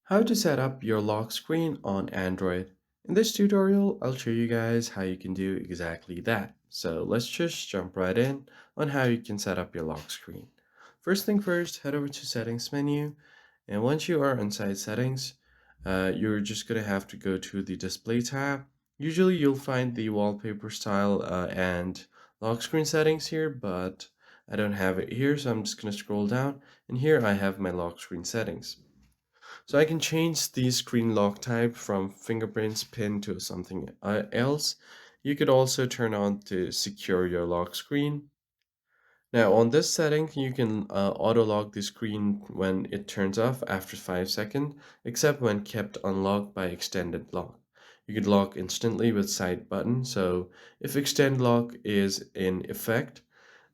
How to set up your lock screen on Android. In this tutorial, I'll show you guys how you can do exactly that. So let's just jump right in on how you can set up your lock screen. First thing first, head over to settings menu. And once you are inside settings, you're just going to have to go to the display tab. Usually you'll find the wallpaper style and lock screen settings here, but I don't have it here. So I'm just going to scroll down and here I have my lock screen settings. So I can change the screen lock type from fingerprints pin to something else. You could also turn on to secure your lock screen. Now on this setting, you can auto lock the screen when it turns off after 5 seconds, except when kept unlocked by extended lock. You could lock instantly with side button, so if extend lock is in effect,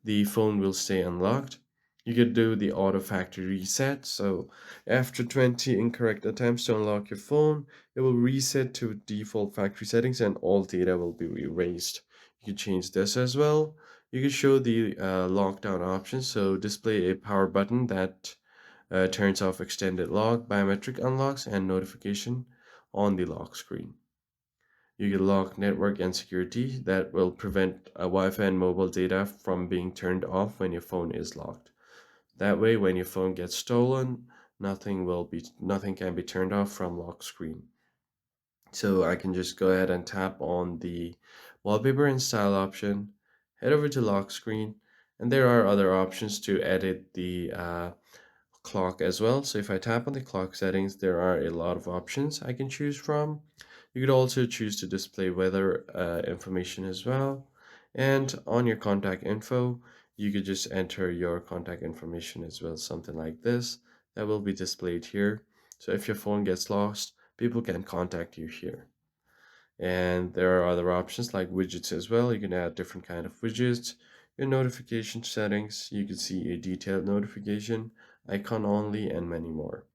the phone will stay unlocked. You could do the auto factory reset. So after 20 incorrect attempts to unlock your phone, it will reset to default factory settings and all data will be erased. You can change this as well. You can show the lockdown options. So display a power button that turns off extended lock, biometric unlocks, and notification on the lock screen. You can lock network and security that will prevent Wi-Fi and mobile data from being turned off when your phone is locked. That way, when your phone gets stolen, nothing can be turned off from lock screen. So I can just go ahead and tap on the wallpaper and style option, head over to lock screen, and there are other options to edit the clock as well. So if I tap on the clock settings, there are a lot of options I can choose from. You could also choose to display weather information as well. And on your contact info, you could just enter your contact information as well, something like this that will be displayed here. So if your phone gets lost, people can contact you here. And there are other options like widgets as well. You can add different kind of widgets. Your notification settings, you can see a detailed notification, icon only, and many more.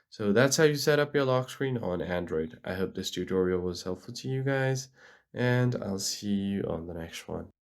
So that's how you set up your lock screen on Android. I hope this tutorial was helpful to you guys, and I'll see you on the next one.